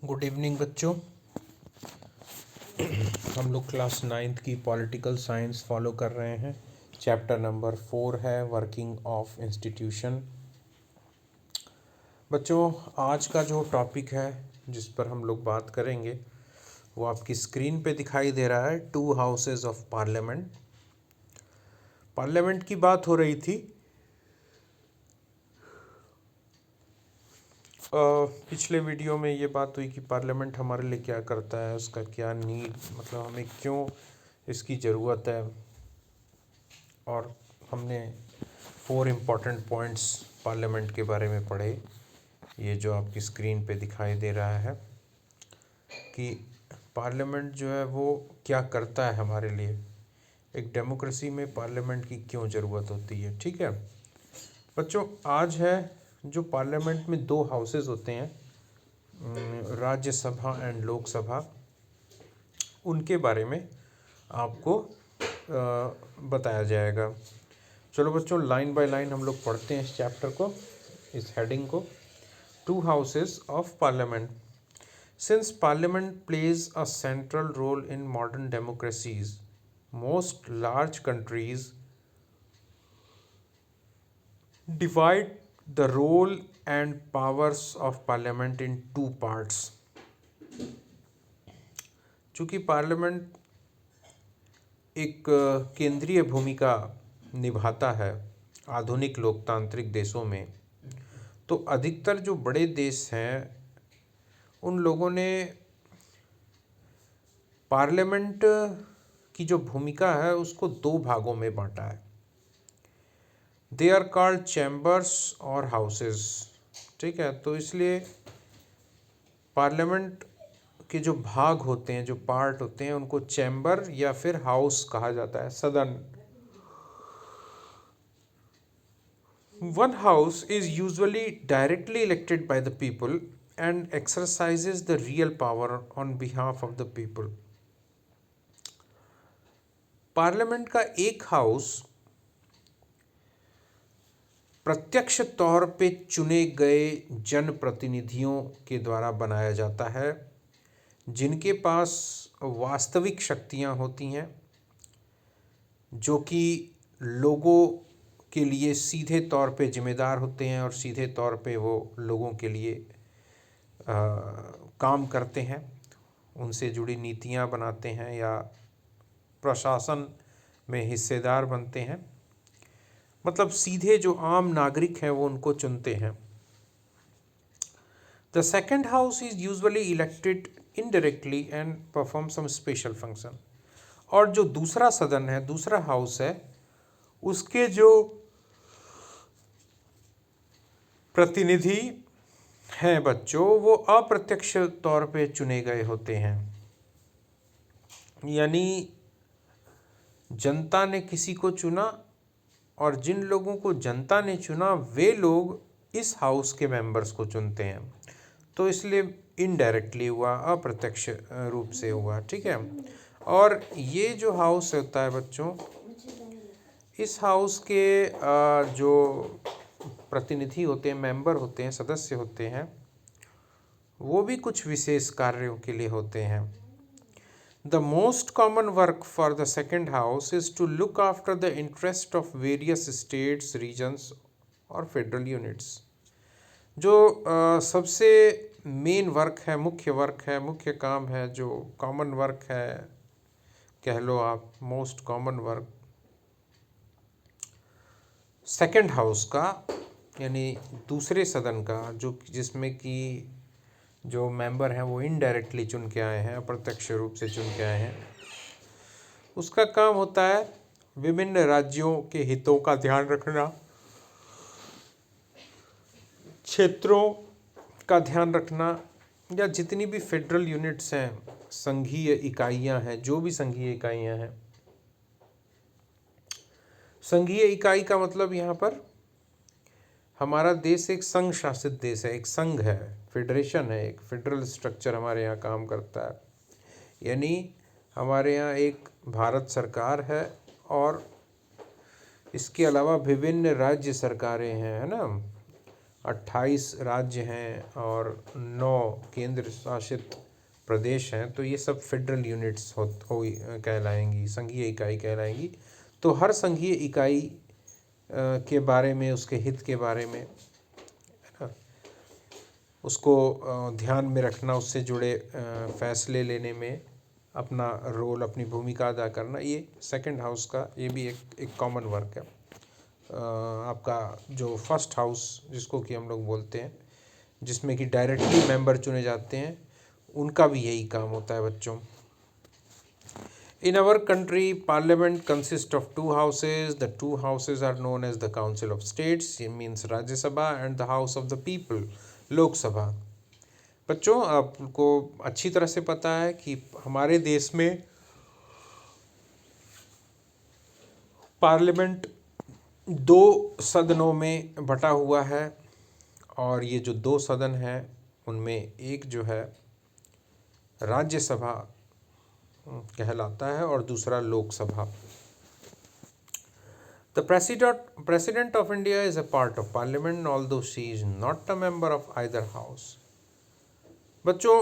Good evening बच्चों। हम लोग क्लास 9th की पॉलिटिकल साइंस फॉलो कर रहे हैं। चैप्टर नंबर 4 है वर्किंग ऑफ इंस्टीट्यूशन। बच्चों, आज का जो टॉपिक है जिस पर हम लोग बात करेंगे वो आपकी स्क्रीन पे दिखाई दे रहा है। 2 हाउसेज ऑफ पार्लियामेंट। पार्लियामेंट की बात हो रही थी। पिछले वीडियो में ये बात हुई कि पार्लियामेंट हमारे लिए क्या करता है, उसका क्या नीड, मतलब हमें क्यों इसकी ज़रूरत है। और हमने 4 इम्पॉर्टेंट पॉइंट्स पार्लियामेंट के बारे में पढ़े। ये जो आपकी स्क्रीन पे दिखाई दे रहा है कि पार्लियामेंट जो है वो क्या करता है हमारे लिए, एक डेमोक्रेसी में पार्लियामेंट की क्यों ज़रूरत होती है। ठीक है बच्चों, आज है जो पार्लियामेंट में 2 हाउसेज होते हैं, राज्यसभा एंड लोकसभा, उनके बारे में आपको बताया जाएगा। चलो बच्चों, लाइन बाय लाइन हम लोग पढ़ते हैं इस चैप्टर को, इस हेडिंग को। 2 houses of parliament. Since parliament plays a central role in modern democracies, most large countries divide the role and powers of parliament in 2 parts. चूँकि पार्लियामेंट एक केंद्रीय भूमिका निभाता है आधुनिक लोकतांत्रिक देशों में, तो अधिकतर जो बड़े देश हैं उन लोगों ने पार्लियामेंट की जो भूमिका है उसको 2 भागों में बांटा है। दे आर कॉल्ड चैम्बर्स और हाउसेस। ठीक है, तो इसलिए पार्लियामेंट के जो भाग होते हैं, जो पार्ट होते हैं, उनको चैम्बर या फिर हाउस कहा जाता है, सदन। One house is usually directly elected by the people and exercises the real power on behalf of the people. Parliament का एक हाउस प्रत्यक्ष तौर पे चुने गए जनप्रतिनिधियों के द्वारा बनाया जाता है, जिनके पास वास्तविक शक्तियां होती हैं, जो कि लोगों के लिए सीधे तौर पे जिम्मेदार होते हैं और सीधे तौर पे वो लोगों के लिए काम करते हैं, उनसे जुड़ी नीतियां बनाते हैं या प्रशासन में हिस्सेदार बनते हैं। मतलब सीधे जो आम नागरिक हैं वो उनको चुनते हैं। The second house is usually elected indirectly and perform some special function. और जो दूसरा सदन है, दूसरा हाउस है, उसके जो प्रतिनिधि हैं बच्चों, वो अप्रत्यक्ष तौर पे चुने गए होते हैं। यानी जनता ने किसी को चुना और जिन लोगों को जनता ने चुना वे लोग इस हाउस के मेंबर्स को चुनते हैं। तो इसलिए इनडायरेक्टली हुआ, अप्रत्यक्ष रूप से हुआ। ठीक है, और ये जो हाउस होता है बच्चों, इस हाउस के जो प्रतिनिधि होते हैं, मेंबर होते हैं, सदस्य होते हैं, वो भी कुछ विशेष कार्यों के लिए होते हैं। The most common work for the second house is to look after the interest of various states, regions और federal units। जो सबसे मेन वर्क है, मुख्य वर्क है, मुख्य काम है, जो कॉमन वर्क है, कह लो आप most common work second house का, यानी दूसरे सदन का, जो जिसमें कि जो मेंबर हैं वो इनडायरेक्टली चुन के आए हैं, अप्रत्यक्ष रूप से चुन के आए हैं, उसका काम होता है विभिन्न राज्यों के हितों का ध्यान रखना, क्षेत्रों का ध्यान रखना, या जितनी भी फेडरल यूनिट्स हैं, संघीय इकाइयां हैं, जो भी संघीय इकाइयां हैं। संघीय इकाई का मतलब यहाँ पर हमारा देश एक संघ शासित देश है, एक संघ है, फेडरेशन है, एक फेडरल स्ट्रक्चर हमारे यहाँ काम करता है। यानी हमारे यहाँ एक भारत सरकार है और इसके अलावा विभिन्न राज्य सरकारें हैं, है ना। 28 राज्य हैं और 9 केंद्र शासित प्रदेश हैं, तो ये सब फेडरल यूनिट्स कहलाएंगी, संघीय इकाई कहलाएंगी। तो हर संघीय इकाई के बारे में, उसके हित के बारे में, है ना, उसको ध्यान में रखना, उससे जुड़े फैसले लेने में अपना रोल, अपनी भूमिका अदा करना, ये सेकंड हाउस का ये भी एक कॉमन वर्क है। आपका जो फर्स्ट हाउस जिसको कि हम लोग बोलते हैं, जिसमें कि डायरेक्टली मेंबर चुने जाते हैं, उनका भी यही काम होता है बच्चों। In our country, parliament consists of two houses. The two houses are known as the Council of States, it means Rajya Sabha, and the House of the People, Lok Sabha. बच्चों, आपको अच्छी तरह से पता है कि हमारे देश में पार्लियामेंट 2 सदनों में बटा हुआ है, और ये जो 2 सदन हैं उनमें एक जो है राज्यसभा कहलाता है और दूसरा Lok Sabha. The President of India is a part of Parliament, although she is not a member of either house. बच्चों,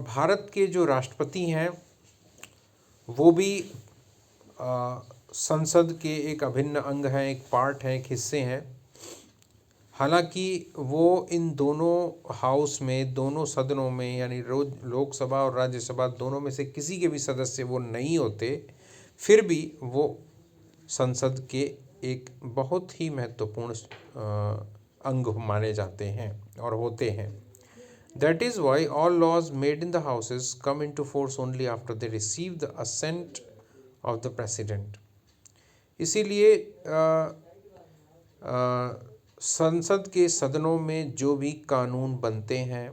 भारत के जो राष्ट्रपति हैं वो भी संसद के एक अभिन्न अंग हैं, एक पार्ट हैं, एक हिस्से हैं। हालांकि वो इन दोनों हाउस में, दोनों सदनों में, यानी लोकसभा और राज्यसभा दोनों में से किसी के भी सदस्य वो नहीं होते, फिर भी वो संसद के एक बहुत ही महत्वपूर्ण अंग माने जाते हैं और होते हैं। That is why all laws made in the houses come into force only after they receive the assent of the president. इसीलिए संसद के सदनों में जो भी कानून बनते हैं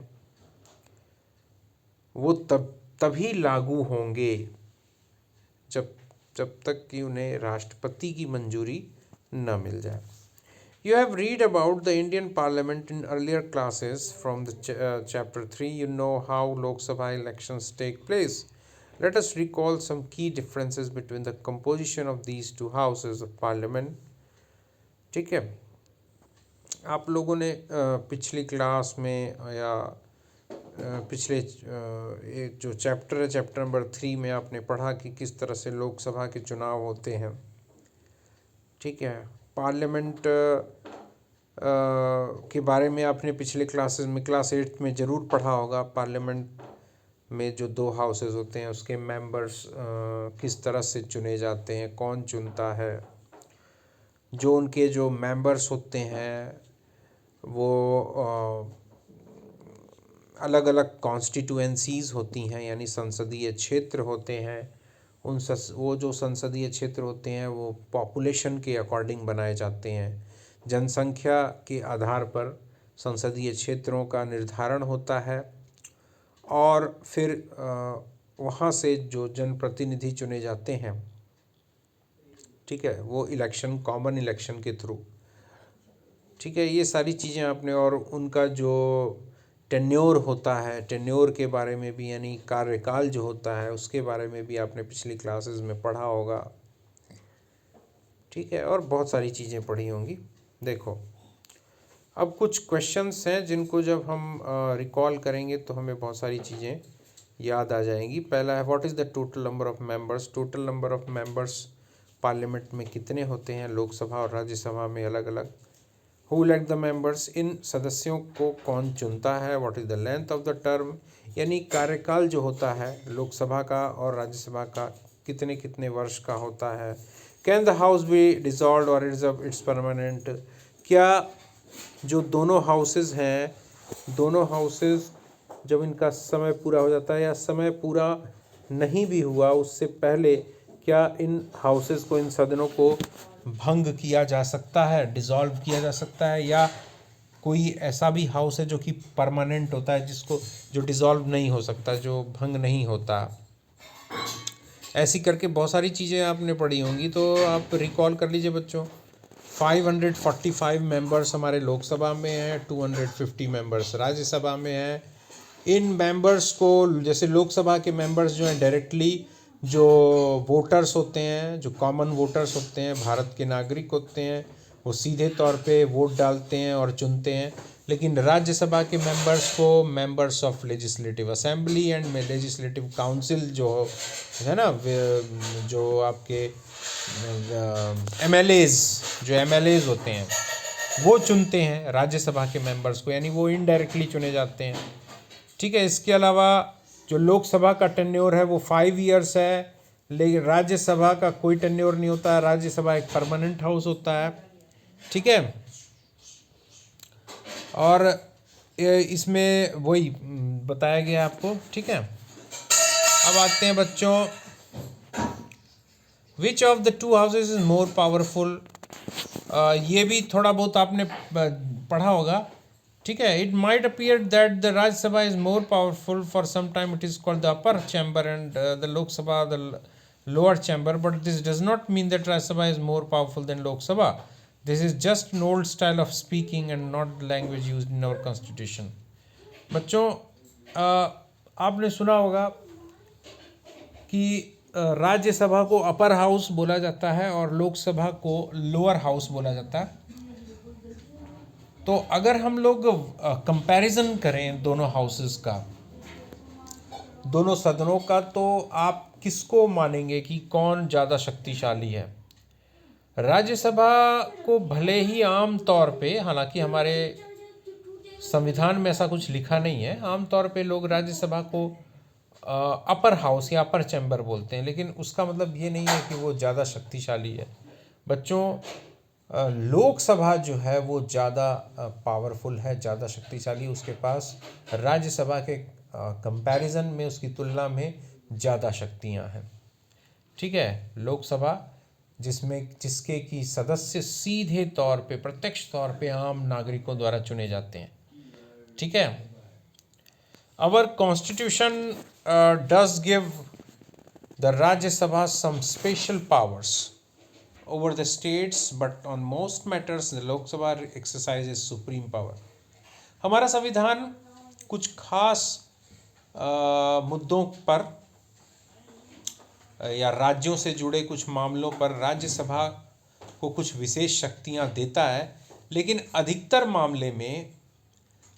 वो तभी लागू होंगे जब तक कि उन्हें राष्ट्रपति की मंजूरी न मिल जाए। You have read about the Indian Parliament in earlier classes from the chapter 3. You know how Lok Sabha elections take place. Let us recall some key differences between the composition of these two houses of Parliament. ठीक है, आप लोगों ने पिछली class में या पिछले एक जो चैप्टर है, चैप्टर नंबर 3 में आपने पढ़ा कि किस तरह से लोकसभा के चुनाव होते हैं। ठीक है, पार्लियामेंट के बारे में आपने पिछले क्लासेस में, क्लास 8 में ज़रूर पढ़ा होगा। पार्लियामेंट में जो 2 हाउसेस होते हैं उसके मेंबर्स किस तरह से चुने जाते हैं, कौन चुनता है, जो उनके जो मेंबर्स होते हैं वो अलग अलग कॉन्स्टिट्यूएंसीज़ होती हैं, यानी संसदीय क्षेत्र होते हैं। वो जो संसदीय क्षेत्र होते हैं वो पॉपुलेशन के अकॉर्डिंग बनाए जाते हैं। जनसंख्या के आधार पर संसदीय क्षेत्रों का निर्धारण होता है और फिर वहाँ से जो जनप्रतिनिधि चुने जाते हैं, ठीक है, वो इलेक्शन, कॉमन इलेक्शन के थ्रू, ठीक है, ये सारी चीज़ें आपने, और उनका जो टेन्योर होता है, टेन्योर के बारे में भी, यानी कार्यकाल जो होता है उसके बारे में भी आपने पिछली क्लासेस में पढ़ा होगा। ठीक है, और बहुत सारी चीज़ें पढ़ी होंगी। देखो, अब कुछ क्वेश्चंस हैं जिनको जब हम रिकॉल करेंगे तो हमें बहुत सारी चीज़ें याद आ जाएंगी। पहला है, what is the total number of members. Total number of members parliament में कितने होते हैं, लोकसभा और राज्यसभा में अलग अलग। हु इलेक्ट द मेंबर्स, इन सदस्यों को कौन चुनता है। What is the length of the term, यानी कार्यकाल जो होता है लोकसभा का और राज्यसभा का कितने कितने वर्ष का होता है। Can the house be dissolved और इट्स परमानेंट, क्या जो दोनों हाउसेस हैं, दोनों हाउसेस जब इनका समय पूरा हो जाता है या समय पूरा नहीं भी हुआ उससे पहले, क्या इन हाउसेस को, इन सदनों को भंग किया जा सकता है, डिसॉल्व किया जा सकता है, या कोई ऐसा भी हाउस है जो कि परमानेंट होता है, जिसको जो डिसॉल्व नहीं हो सकता, जो भंग नहीं होता। ऐसी करके बहुत सारी चीज़ें आपने पढ़ी होंगी, तो आप रिकॉल कर लीजिए बच्चों। 545 मेंबर्स हमारे लोकसभा में हैं, 250 मेंबर्स राज्यसभा में हैं। इन मेंबर्स को, जैसे लोकसभा के मेंबर्स जो हैं डायरेक्टली जो वोटर्स होते हैं, जो कॉमन वोटर्स होते हैं, भारत के नागरिक होते हैं, वो सीधे तौर पे वोट डालते हैं और चुनते हैं। लेकिन राज्यसभा के मेंबर्स को members of legislative assembly and में लेजिस्लेटिव काउंसिल जो है ना, जो आपके एमएलएज, जो एमएलएज होते हैं वो चुनते हैं राज्यसभा के मेंबर्स को, यानी वो इनडायरेक्टली चुने जाते हैं। ठीक है। इसके अलावा जो लोकसभा का टेन्योर है वो 5 इयर्स है, लेकिन राज्यसभा का कोई टेन्योर नहीं होता है। राज्यसभा एक परमानेंट हाउस होता है। ठीक है। और इसमें वही बताया गया आपको। ठीक है। अब आते हैं बच्चों, which of the two houses is more powerful. ये भी थोड़ा बहुत आपने पढ़ा होगा। ठीक है। It might appear that the Rajya Sabha is more powerful for some time, it is called the upper chamber and the Lok Sabha the lower chamber, but this does not mean that Rajya Sabha is more powerful than Lok Sabha. This is just an old style of speaking and not the language used in our constitution. बच्चों आपने सुना होगा कि राज्यसभा को upper house बोला जाता है और लोकसभा को लोअर हाउस बोला जाता है। तो अगर हम लोग कंपैरिजन करें दोनों हाउसेस का, दोनों सदनों का, तो आप किसको मानेंगे कि कौन ज़्यादा शक्तिशाली है? राज्यसभा को भले ही आम तौर पे, हालांकि हमारे संविधान में ऐसा कुछ लिखा नहीं है, आम तौर पे लोग राज्यसभा को अपर हाउस या अपर चैम्बर बोलते हैं, लेकिन उसका मतलब ये नहीं है कि वो ज़्यादा शक्तिशाली है। बच्चों लोकसभा जो है वो ज़्यादा पावरफुल है, ज़्यादा शक्तिशाली, उसके पास राज्यसभा के कंपैरिजन में, उसकी तुलना में ज़्यादा शक्तियां हैं। ठीक है। लोकसभा जिसके की सदस्य सीधे तौर पे, प्रत्यक्ष तौर पे आम नागरिकों द्वारा चुने जाते हैं। ठीक है। Our constitution does give the Rajya Sabha some special powers over the states, but on most matters the Lok Sabha exercises supreme power. हमारा संविधान कुछ खास मुद्दों पर या राज्यों से जुड़े कुछ मामलों पर राज्यसभा को कुछ विशेष शक्तियां देता है, लेकिन अधिकतर मामले में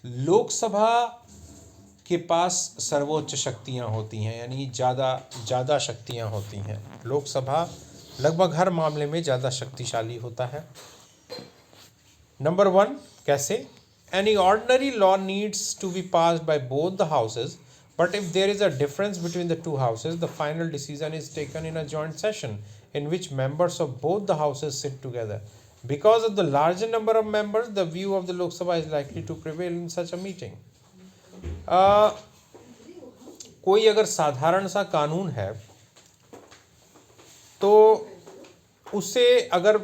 लोकसभा के पास सर्वोच्च शक्तियां होती हैं, यानी ज़्यादा शक्तियां होती हैं। लोकसभा लगभग हर मामले में ज़्यादा शक्तिशाली होता है। नंबर 1, कैसे? Any ordinary law needs to be passed by both the houses, but if there is a difference between the two houses the final decision is taken in a joint session in which members of both the houses sit together. Because of the larger number of members the view of the Lok Sabha is likely to prevail in such a meeting. कोई अगर साधारण सा कानून है तो उसे अगर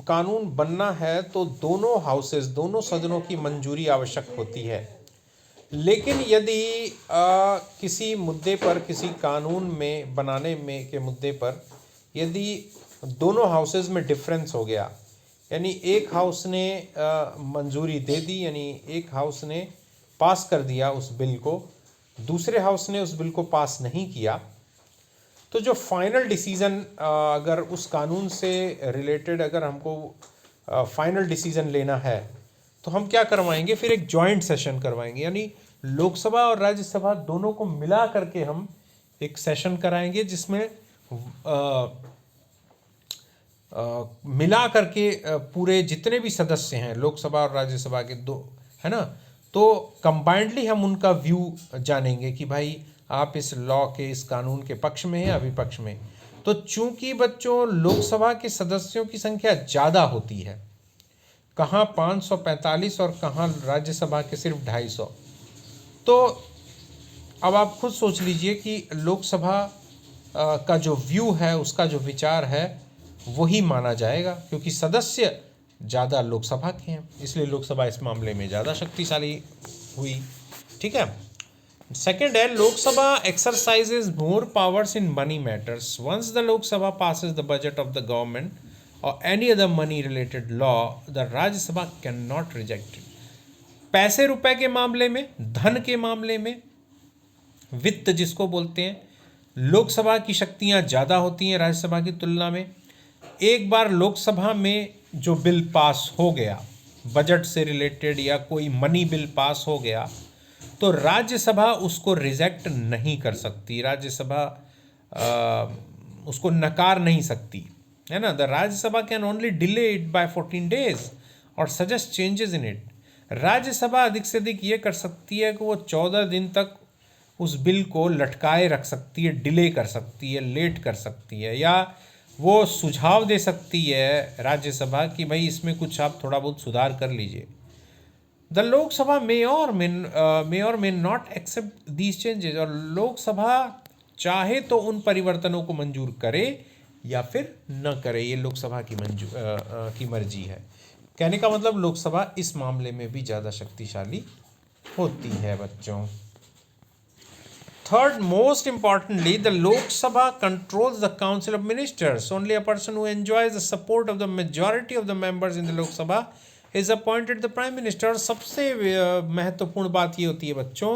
कानून बनना है तो दोनों हाउसेस, दोनों सदनों की मंजूरी आवश्यक होती है। लेकिन यदि किसी मुद्दे पर, किसी कानून में बनाने में के मुद्दे पर यदि दोनों हाउसेस में डिफरेंस हो गया, यानी एक हाउस ने मंजूरी दे दी, यानी एक हाउस ने पास कर दिया उस बिल को, दूसरे हाउस ने उस बिल को पास नहीं किया, तो जो फाइनल डिसीज़न अगर उस कानून से रिलेटेड अगर हमको फाइनल डिसीज़न लेना है तो हम क्या करवाएंगे? फिर एक जॉइंट सेशन करवाएंगे, यानी लोकसभा और राज्यसभा दोनों को मिला करके हम एक सेशन कराएंगे जिसमें मिला करके पूरे जितने भी सदस्य हैं लोकसभा और राज्यसभा के, दो है ना, तो कंबाइंडली हम उनका व्यू जानेंगे कि भाई आप इस लॉ के, इस कानून के पक्ष में हैं या विपक्ष में। तो चूंकि बच्चों लोकसभा के सदस्यों की संख्या ज़्यादा होती है, कहाँ 545 और कहाँ राज्यसभा के सिर्फ 250, तो अब आप खुद सोच लीजिए कि लोकसभा का जो व्यू है, उसका जो विचार है वही माना जाएगा, क्योंकि सदस्य ज़्यादा लोकसभा के हैं, इसलिए लोकसभा इस मामले में ज़्यादा शक्तिशाली हुई। ठीक है। सेकेंड है, Lok Sabha exercises more powers in money matters. Once the Lok Sabha passes the budget of the government or any other money related law, the Rajya Sabha can not reject it. पैसे रुपए के मामले में, धन के मामले में, वित्त जिसको बोलते हैं, लोकसभा की शक्तियाँ ज़्यादा होती हैं राज्यसभा की तुलना में। एक बार लोकसभा में जो बिल पास हो गया बजट से रिलेटेड या कोई मनी बिल पास हो गया तो राज्यसभा उसको रिजेक्ट नहीं कर सकती, राज्यसभा उसको नकार नहीं सकती, है ना। The Rajya Sabha can only delay it by 14 days और suggest changes in it. Rajya Sabha अधिक से अधिक ये कर सकती है कि वो 14 दिन तक उस बिल को लटकाए रख सकती है, डिले कर सकती है, लेट कर सकती है, या वो सुझाव दे सकती है राज्यसभा कि भाई इसमें कुछ आप थोड़ा बहुत सुधार कर लीजिए। द लोकसभा मे और may not accept these changes, और लोकसभा चाहे तो उन परिवर्तनों को मंजूर करे या फिर न करे, ये लोकसभा की मर्जी है। कहने का मतलब लोकसभा इस मामले में भी ज़्यादा शक्तिशाली होती है बच्चों। Third, most importantly, the Lok Sabha controls the Council of Ministers. Only a person who enjoys the support of the majority of the members in the Lok Sabha is appointed the Prime Minister. सबसे महत्वपूर्ण बात ये होती है बच्चों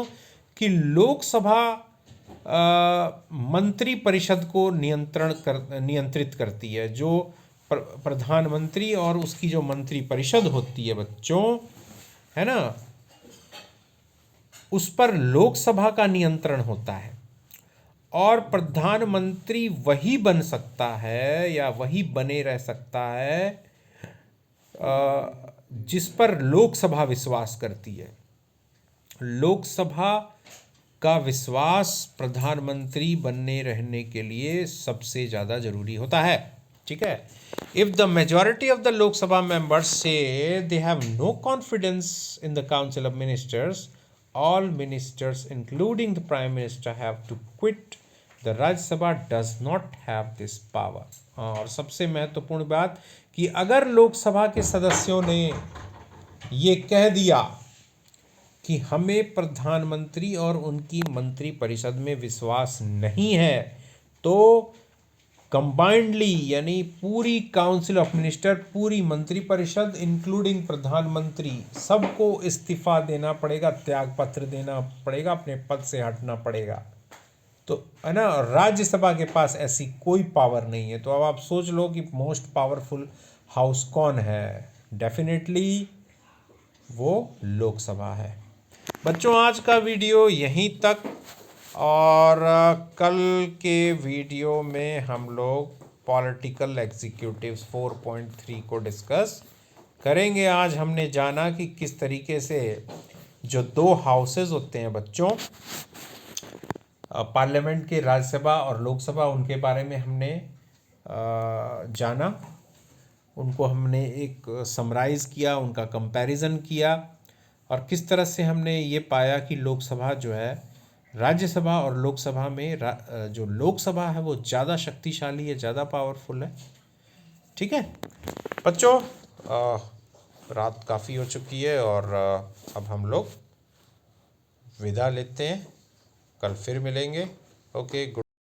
कि लोकसभा मंत्री परिषद को नियंत्रित करती है। जो प्रधानमंत्री और उसकी जो मंत्री परिषद होती है बच्चों, है ना, उस पर लोकसभा का नियंत्रण होता है और प्रधानमंत्री वही बन सकता है या वही बने रह सकता है जिस पर लोकसभा विश्वास करती है। लोकसभा का विश्वास प्रधानमंत्री बनने रहने के लिए सबसे ज़्यादा जरूरी होता है, ठीक है। If the majority of the Lok Sabha members से they have no confidence in the council of ministers, all ministers including the prime minister have to quit. The Rajya Sabha does not have this power. और सबसे महत्वपूर्ण बात कि अगर लोकसभा के सदस्यों ने ये कह दिया कि हमें प्रधानमंत्री और उनकी मंत्री परिषद में विश्वास नहीं है, तो कंबाइंडली यानी पूरी काउंसिल ऑफ मिनिस्टर, पूरी मंत्री परिषद इंक्लूडिंग प्रधानमंत्री, सबको इस्तीफा देना पड़ेगा, त्याग पत्र देना पड़ेगा, अपने पद से हटना पड़ेगा। तो है ना, राज्यसभा के पास ऐसी कोई पावर नहीं है। तो अब आप सोच लो कि मोस्ट पावरफुल हाउस कौन है। डेफिनेटली वो लोकसभा है। बच्चों आज का वीडियो यहीं तक, और कल के वीडियो में हम लोग पॉलिटिकल एग्जीक्यूटिव्स 4.3 को डिस्कस करेंगे। आज हमने जाना कि किस तरीके से जो दो हाउसेस होते हैं बच्चों, पार्लियामेंट के, राज्यसभा और लोकसभा, उनके बारे में हमने जाना, उनको हमने एक समराइज़ किया, उनका कंपैरिजन किया, और किस तरह से हमने ये पाया कि लोकसभा जो है राज्यसभा और लोकसभा में जो लोकसभा है वो ज़्यादा शक्तिशाली है, ज़्यादा पावरफुल है, ठीक है बच्चों। रात काफ़ी हो चुकी है और अब हम लोग विदा लेते हैं, कल फिर मिलेंगे। Okay, good.